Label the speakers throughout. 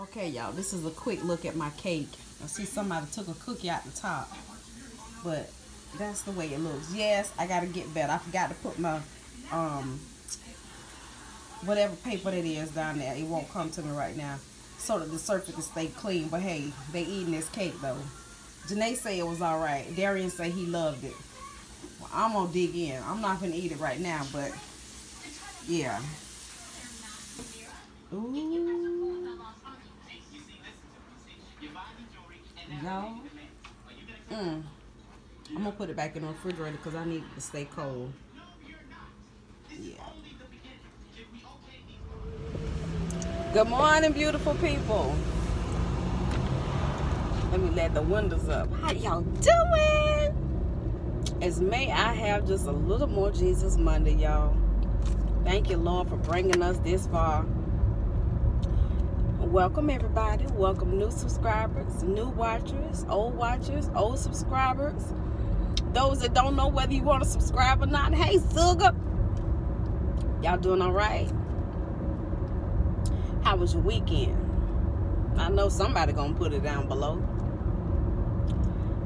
Speaker 1: Okay, y'all, this is a quick look at my cake. I see somebody took a cookie out the top, but that's the way it looks. Yes, I gotta get better. I forgot to put my whatever paper that is down there. It won't come to me right now, so that the surface can stay clean. But hey, they eating this cake though. Janae said it was all right. Darian said he loved it. Well, I'm gonna dig in. I'm not gonna eat it right now, but yeah. Ooh. Y'all, I'm gonna put it back in the refrigerator because I need it to stay cold. Yeah. Good morning, beautiful people. Let me let the windows up. How y'all doing? It's May. I have just a little more Jesus Monday, y'all. Thank you, Lord, for bringing us this far. Welcome everybody. Welcome new subscribers, new watchers, old subscribers. Those that don't know whether you want to subscribe or not. Hey, sugar. Y'all doing all right? How was your weekend? I know somebody gonna put it down below.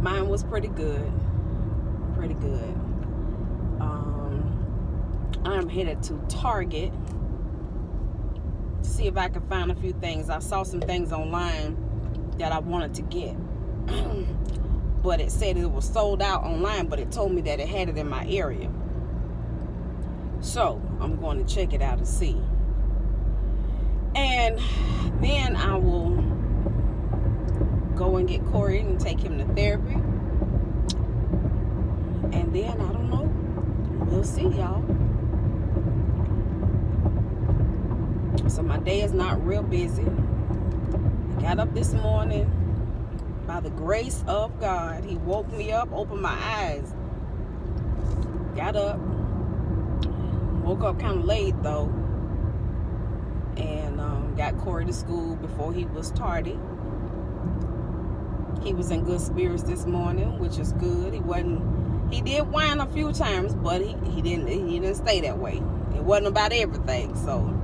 Speaker 1: Mine was pretty good. Pretty good. I'm headed to Target. See if I can find a few things. I saw some things online that I wanted to get, but it said it was sold out online, but it told me that it had it in my area. So I'm going to check it out and see, and then I will go and get Corey and take him to therapy, and then I don't know, we'll see, y'all. So my day is not real busy. I got up this morning by the grace of God. He woke me up, opened my eyes. Got up. Woke up kind of late though. And got Corey to school before he was tardy. He was in good spirits this morning, which is good. He did whine a few times, but he didn't stay that way. It wasn't about everything, so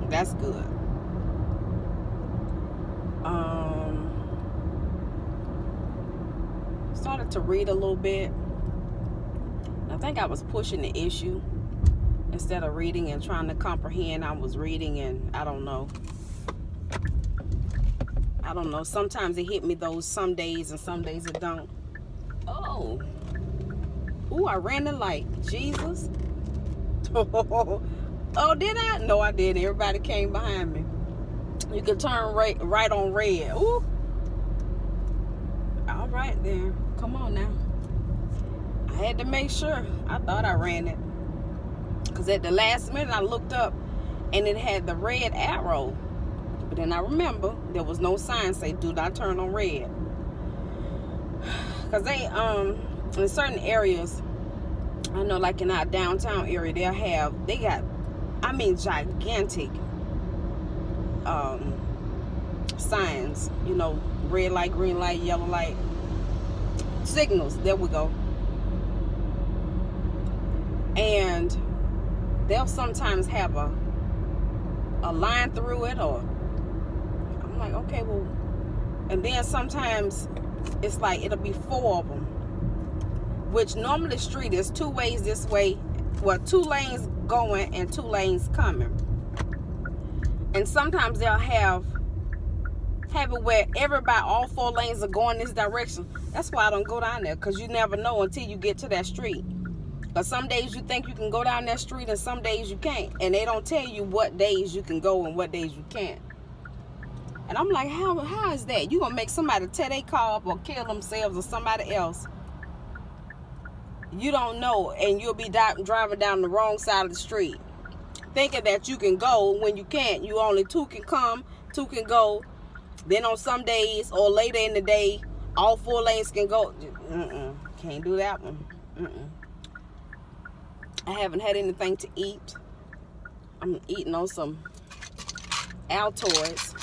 Speaker 1: that's good. Started to read a little bit. I think I was pushing the issue instead of reading and trying to comprehend. I was reading and I don't know. Sometimes it hit me those some days and some days it don't. Oh, I ran the light. Jesus. Oh, did I? No, I didn't. Everybody came behind me. You can turn right on red. Ooh. All right, then. Come on now. I had to make sure. I thought I ran it. Because at the last minute, I looked up, and it had the red arrow. But then I remember there was no sign say, do not turn on red. Because they, in certain areas, I know like in our downtown area, they got, I mean, gigantic signs, you know, red light, green light, yellow light, signals. There we go. And they'll sometimes have a line through it, or I'm like, okay, well, and then sometimes it's like it'll be 4 of them, which normally the street is 2 ways this way, well, 2 lanes going and 2 lanes coming. And sometimes they'll have it where all 4 lanes are going this direction. That's why I don't go down there, because you never know until you get to that street. But some days you think you can go down that street and some days you can't. And they don't tell you what days you can go and what days you can't. And I'm like, how is that? You gonna make somebody tear their car up or kill themselves or somebody else? You don't know, and you'll be driving down the wrong side of the street, thinking that you can go when you can't. You only 2 can come, 2 can go. Then on some days or later in the day, all 4 lanes can go. Can't do that one. I haven't had anything to eat. I'm eating on some Altoids.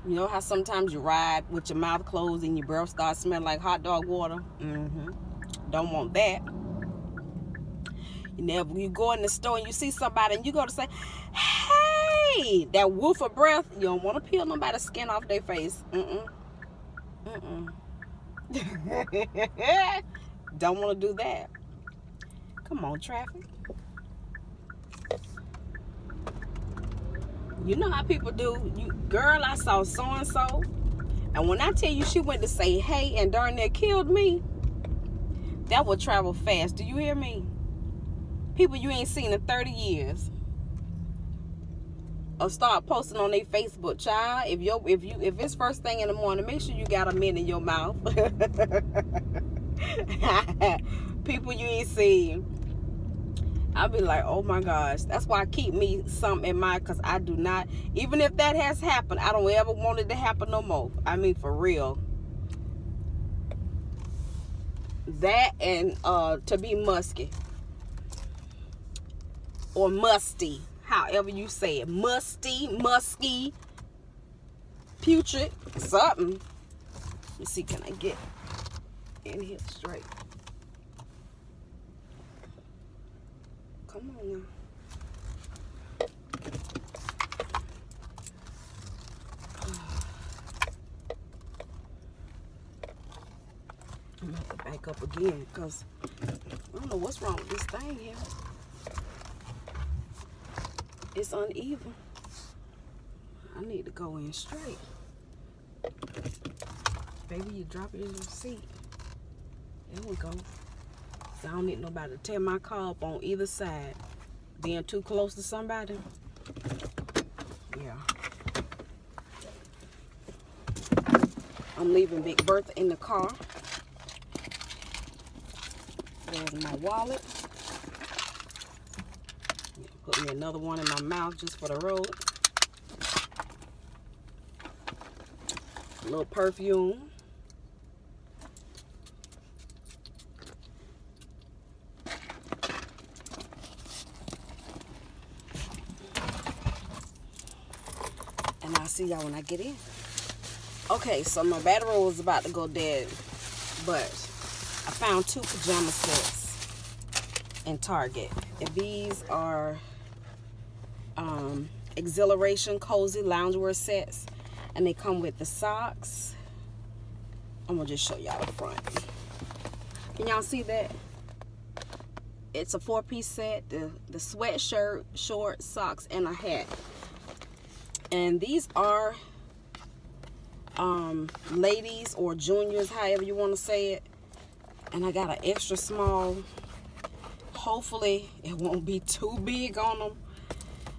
Speaker 1: You know how sometimes you ride with your mouth closed and your breath starts smelling like hot dog water? Don't want that. You go in the store and you see somebody and you go to say, hey, Hey, that woof of breath. You don't want to peel nobody's skin off their face. Don't want to do that. Come on, traffic. You know how people do. Girl, I saw so-and-so. And when I tell you she went to say hey and darn near killed me, that would travel fast. Do you hear me? People you ain't seen in 30 years. Or start posting on their Facebook, child. If it's first thing in the morning, make sure you got a mint in your mouth. People you ain't seen. I'll be like, oh my gosh. That's why I keep me something in mind, because I do not, even if that has happened, I don't ever want it to happen no more. I mean, for real. That and to be musky. Or musty. However you say it. Musty, musky, putrid, something. Let's see, can I get in here straight? Come on now. I'm gonna have to back up again because I don't know what's wrong with this thing here. It's uneven. I need to go in straight. Baby, you drop it in your seat. There we go. I don't need nobody to tear my car up on either side. Being too close to somebody. Yeah. I'm leaving Big Bertha in the car. There's my wallet. Put me another one in my mouth just for the road. A little perfume. And I'll see y'all when I get in. Okay, so my battery was about to go dead, but I found 2 pajama sets in Target. And these are Exhilaration Cozy Loungewear sets. And they come with the socks. I'm going to just show y'all the front. Can y'all see that? It's a 4-piece set. The sweatshirt, shorts, socks, and a hat. And these are ladies or juniors, however you want to say it. And I got an extra small. Hopefully it won't be too big on them.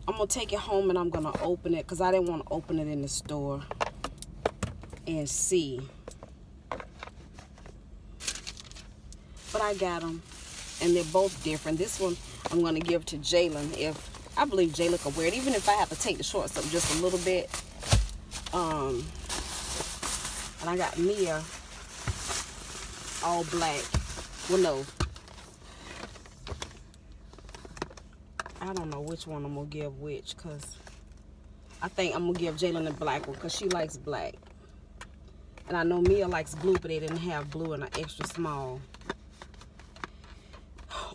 Speaker 1: I'm gonna take it home and I'm gonna open it because I didn't want to open it in the store and see. But I got them and they're both different. This one I'm gonna give to Jalen. If I believe Jalen can wear it, even if I have to take the shorts up just a little bit. And I got Mia all black. Well, no. I don't know which one I'm going to give which, because I think I'm going to give Jalen the black one because she likes black. And I know Mia likes blue, but they didn't have blue in an extra small.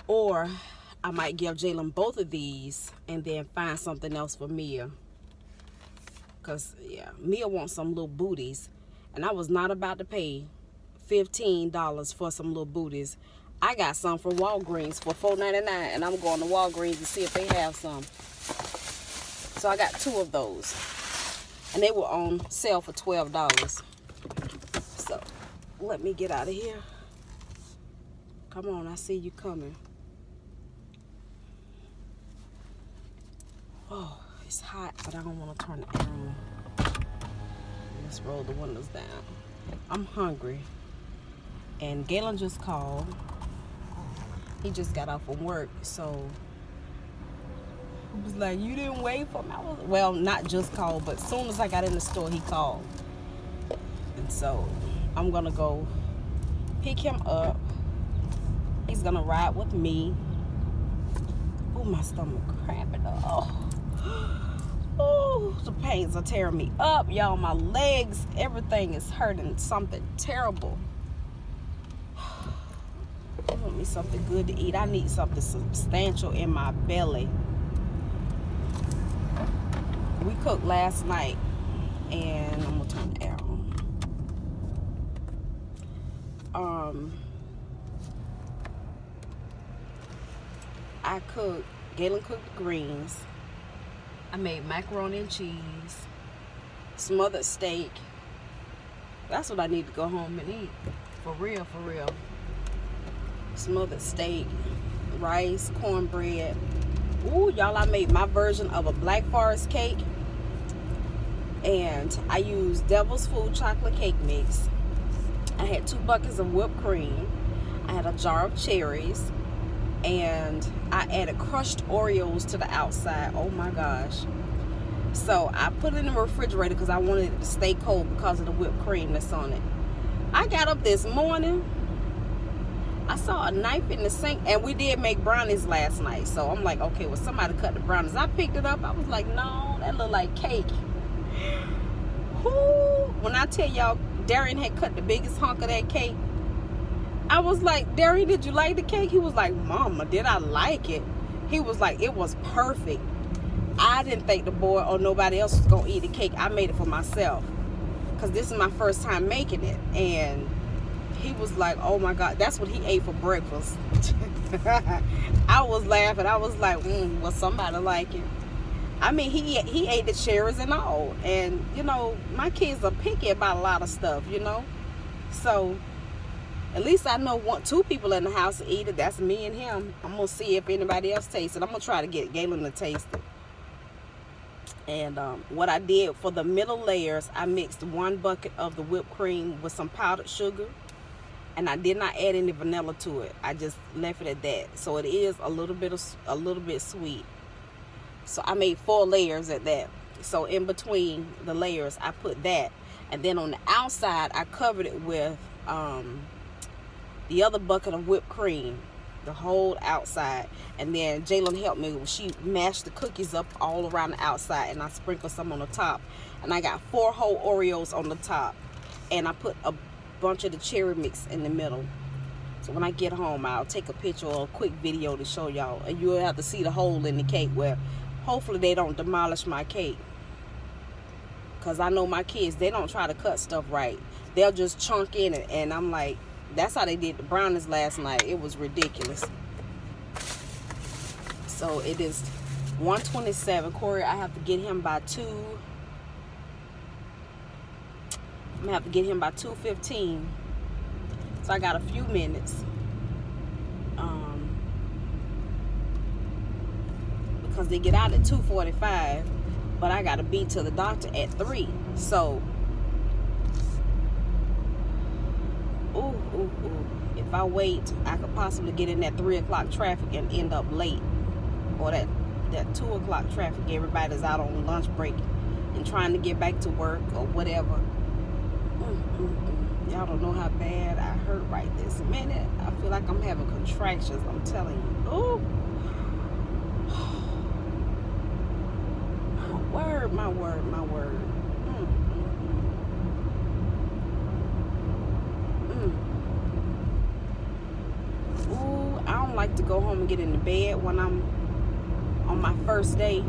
Speaker 1: Or I might give Jalen both of these and then find something else for Mia. Because, yeah, Mia wants some little booties. And I was not about to pay $15 for some little booties. I got some from Walgreens for $4.99, and I'm going to Walgreens to see if they have some. So I got 2 of those, and they were on sale for $12. So let me get out of here. Come on, I see you coming. Oh, it's hot, but I don't want to turn it on. Let's roll the windows down. I'm hungry, and Galen just called. He just got off from work, so he was like, you didn't wait for me? Well, not just called, but as soon as I got in the store, he called. And so I'm going to go pick him up. He's going to ride with me. Oh, my stomach cramping up. Oh, the pains are tearing me up, y'all. My legs, everything is hurting. Something terrible. I want me something good to eat. I need something substantial in my belly. we cooked last night, and I'm gonna turn the air on. I cooked, Galen cooked greens. I made macaroni and cheese, smothered steak. That's what I need to go home and eat. For real, for real. Smothered steak, rice, cornbread. Ooh, y'all, I made my version of a Black Forest cake. And I used Devil's Food chocolate cake mix. I had 2 buckets of whipped cream. I had a jar of cherries. And I added crushed Oreos to the outside. Oh my gosh. So I put it in the refrigerator because I wanted it to stay cold because of the whipped cream that's on it. I got up this morning, I saw a knife in the sink, and we did make brownies last night. So I'm like, okay, well, somebody cut the brownies. I picked it up. I was like, no, that looked like cake. Whoo. When I tell y'all, Darian had cut the biggest hunk of that cake. I was like, Darian, did you like the cake? He was like, Mama, did I like it? He was like, it was perfect. I didn't think the boy or nobody else was going to eat the cake. I made it for myself because this is my first time making it. And he was like, oh my God, that's what he ate for breakfast. I was laughing. I was like, well, somebody like it. I mean, he ate the cherries and all. And, you know, my kids are picky about a lot of stuff, you know. So at least I know 2 people in the house to eat it. That's me and him. I'm going to see if anybody else tastes it. I'm going to try to get Galen to taste it. And what I did for the middle layers, I mixed 1 bucket of the whipped cream with some powdered sugar. And I did not add any vanilla to it. I just left it at that. So it is a little bit sweet. So I made 4 layers at that. So in between the layers, I put that. And then on the outside, I covered it with the other bucket of whipped cream, the whole outside. And then Jalen helped me. She mashed the cookies up all around the outside, and I sprinkled some on the top. And I got 4 whole Oreos on the top, and I put a bunch of the cherry mix in the middle. So when I get home, I'll take a picture or a quick video to show y'all, and you'll have to see the hole in the cake where hopefully they don't demolish my cake. Because I know my kids, they don't try to cut stuff right. They'll just chunk in it. And I'm like, that's how they did the brownies last night. It was ridiculous. So it is 1:27. Corey, I have to get him by 2. I'm going to have to get him by 2:15. So I got a few minutes. Because they get out at 2:45. But I got to be to the doctor at 3. So, if I wait, I could possibly get in that 3 o'clock traffic and end up late. Or that 2 o'clock traffic, everybody's out on lunch break and trying to get back to work or whatever. Y'all don't know how bad I hurt right this minute. I feel like I'm having contractions, I'm telling you. Ooh. My word. Ooh, I don't like to go home and get into bed when I'm on my first day.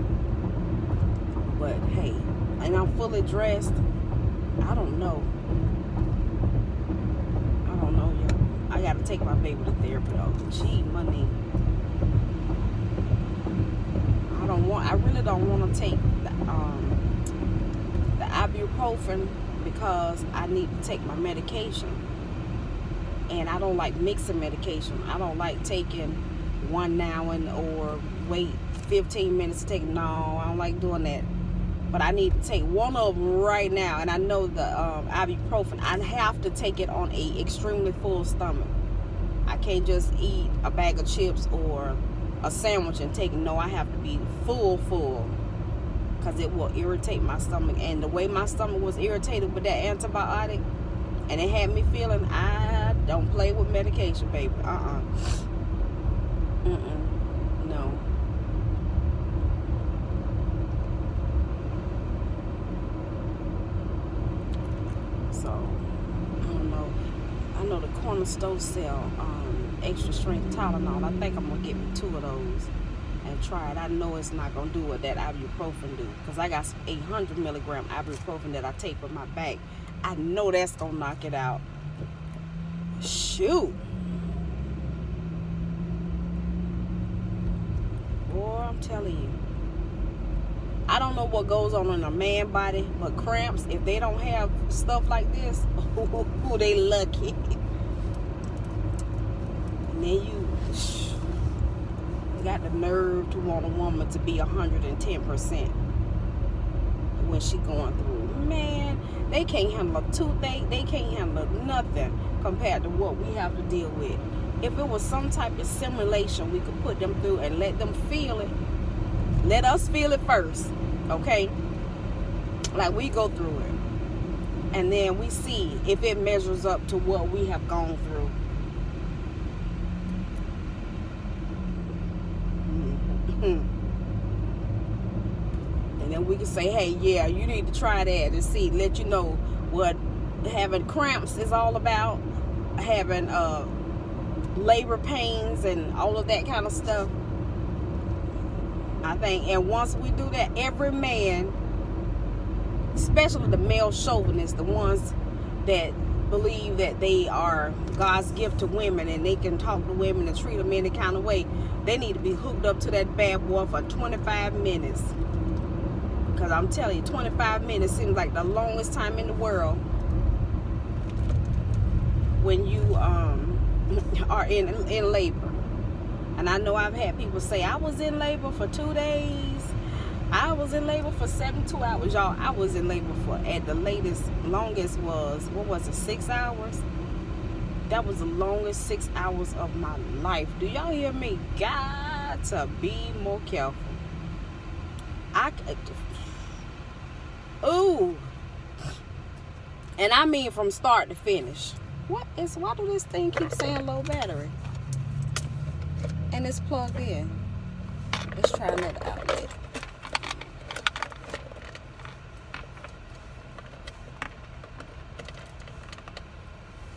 Speaker 1: But hey, and I'm fully dressed. I don't know, y'all. I gotta take my baby to therapy though. Gee, my knee. I really don't want to take the ibuprofen because I need to take my medication. And I don't like mixing medication. I don't like taking one now and or wait 15 minutes to take. No, I don't like doing that. But I need to take one of them right now. And I know the ibuprofen, I have to take it on a extremely full stomach. I can't just eat a bag of chips or a sandwich and take it. No, I have to be full because it will irritate my stomach. And the way my stomach was irritated with that antibiotic, and it had me feeling, I don't play with medication, baby. No. So I don't know. I know the corner store sell extra strength Tylenol. I think I'm gonna get me 2 of those and try it. I know it's not going to do what that ibuprofen do, because I got some 800 milligram ibuprofen that I take for my back. I know that's going to knock it out. Shoot. Boy, I'm telling you. I don't know what goes on in a man body, but cramps, if they don't have stuff like this, ooh, they lucky. And then you got the nerve to want a woman to be 110% when she going through. Man, they can't handle a toothache. They can't handle nothing compared to what we have to deal with. If it was some type of simulation we could put them through and let them feel it, let us feel it first, okay? Like we go through it. And then we see if it measures up to what we have gone through. And then we can say, hey, yeah, you need to try that and see, let you know what having cramps is all about, having labor pains and all of that kind of stuff. I think, and once we do that, every man, especially the male chauvinists, the ones that believe that they are God's gift to women and they can talk to women and treat them any kind of way, they need to be hooked up to that bad boy for 25 minutes. Because I'm telling you, 25 minutes seems like the longest time in the world when you are in labor. And I know I've had people say, I was in labor for 2 days. I was in labor for 72 hours. Y'all, I was in labor for, at the longest was, what was it, 6 hours? That was the longest 6 hours of my life. Do y'all hear me? Got to be more careful. Ooh. And I mean from start to finish. Why do this thing keep saying low battery? And it's plugged in. Let's try another outlet.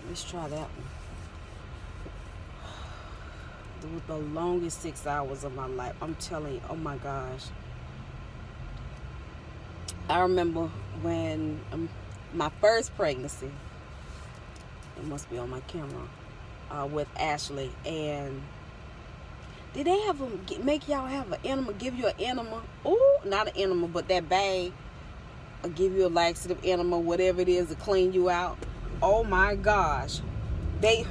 Speaker 1: Let's try that one. It was the longest 6 hours of my life. I'm telling you, oh my gosh. I remember when my first pregnancy, it must be on my camera, with Ashley, and did they have them make y'all have an enema, give you an enema? Ooh, not an enema, but that bag, or give you a laxative enema, whatever it is to clean you out. Oh my gosh, I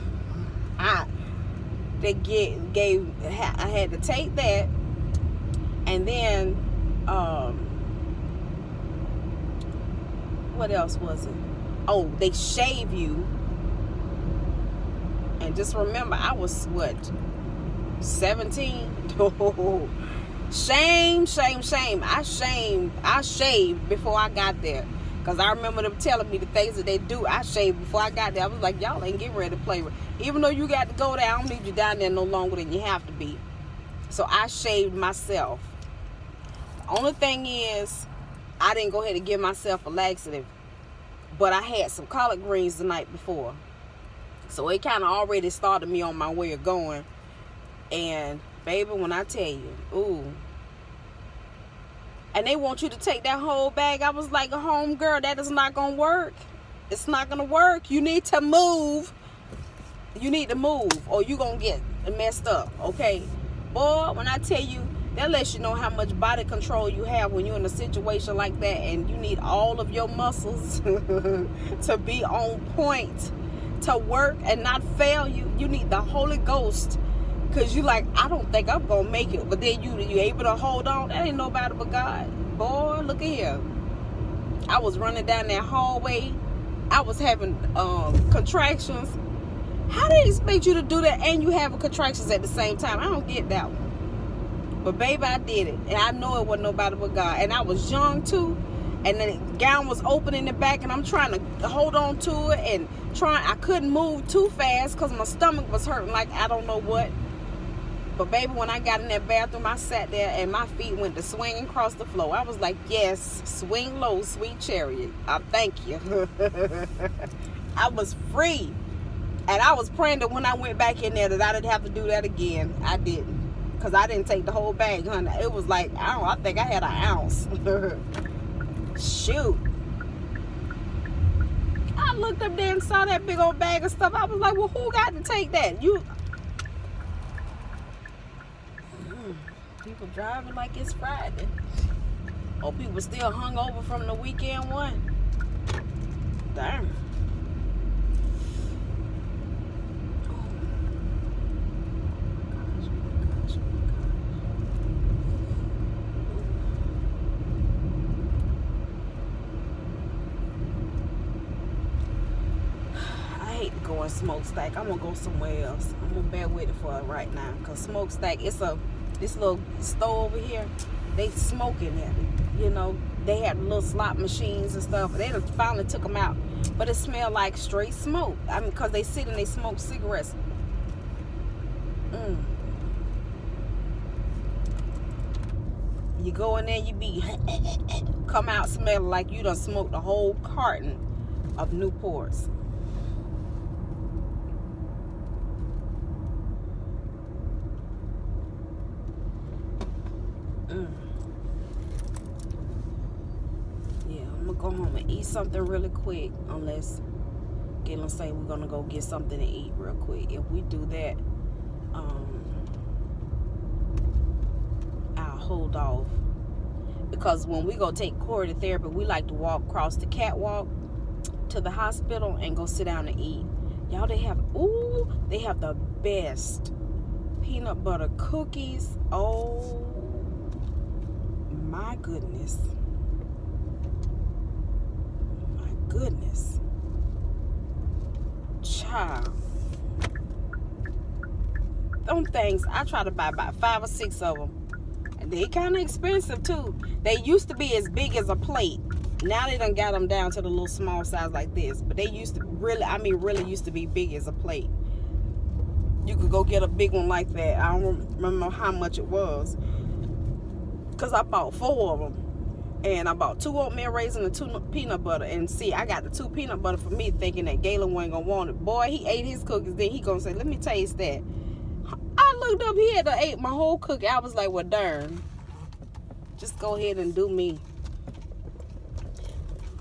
Speaker 1: had to take that, and then what else was it? Oh, they shave you, and just remember, I was what, 17? Oh, shame. I shaved before I got there. Because I remember them telling me the things that they do. I shaved before I got there. I was like, y'all ain't getting ready to play with. Even though you got to go there, I don't need you down there no longer than you have to be. So I shaved myself. The only thing is, I didn't go ahead and give myself a laxative. But I had some collard greens the night before. So it kind of already started me on my way of going. And baby, when I tell you, ooh. And they want you to take that whole bag. I was like, a home girl, that is not going to work. It's not going to work. You need to move. You need to move or you're going to get messed up, okay? Boy, when I tell you, that lets you know how much body control you have when you're in a situation like that and you need all of your muscles to be on point, to work and not fail you. You need the Holy Ghost. Because you like, I don't think I'm going to make it. But then you able to hold on. That ain't nobody but God. Boy, look at here. I was running down that hallway. I was having contractions. How do they expect you to do that and you having contractions at the same time? I don't get that one. But baby, I did it. And I know it wasn't nobody but God. And I was young too. And the gown was open in the back. And I'm trying to hold on to it. And I couldn't move too fast because my stomach was hurting like I don't know what. But baby, when I got in that bathroom, I sat there and my feet went to swinging across the floor. I was like, yes, swing low, sweet chariot. I thank you. I was free. And I was praying that when I went back in there that I didn't have to do that again. I didn't. because I didn't take the whole bag, honey. It was like, I think I had an ounce. Shoot. I looked up there and saw that big old bag of stuff. I was like, well, who got to take that? People driving like it's Friday. Oh, people still hung over from the weekend one. Damn. Going Smokestack. I'm gonna go somewhere else. I'm gonna bear with it for right now, because Smokestack, this little store over here, they smoking at it. You know, they have little slot machines and stuff. They finally took them out, but it smelled like straight smoke. I mean, because they sit and they smoke cigarettes. You go in there, you be come out smelling like you done smoked a whole carton of Newports. Yeah, I'm gonna go home and eat something really quick, unless Galen say we're gonna go get something to eat real quick. If we do that, I'll hold off, because when we go take Corey to therapy, we like to walk across the catwalk to the hospital and go sit down and eat. Y'all, they have the best peanut butter cookies. Oh my goodness. My goodness. Child. Them things, I try to buy about 5 or 6 of them. And they kind of expensive too. They used to be as big as a plate. Now they done got them down to the little small size like this. But they used to really used to be big as a plate. You could go get a big one like that. I don't remember how much it was, because I bought 4 of them. And I bought 2 oatmeal raisins and 2 peanut butter. And see, I got the 2 peanut butter for me, thinking that Galen wasn't going to want it. Boy, he ate his cookies. Then he going to say, let me taste that. I looked up, he had to ate my whole cookie. I was like, well, darn. Just go ahead and do me.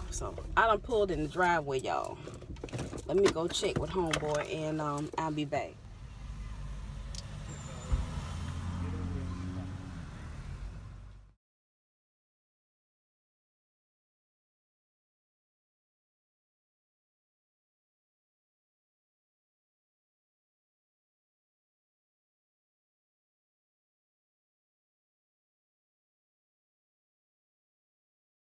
Speaker 1: So, I done pulled in the driveway, y'all. Let me go check with homeboy, and I'll be back.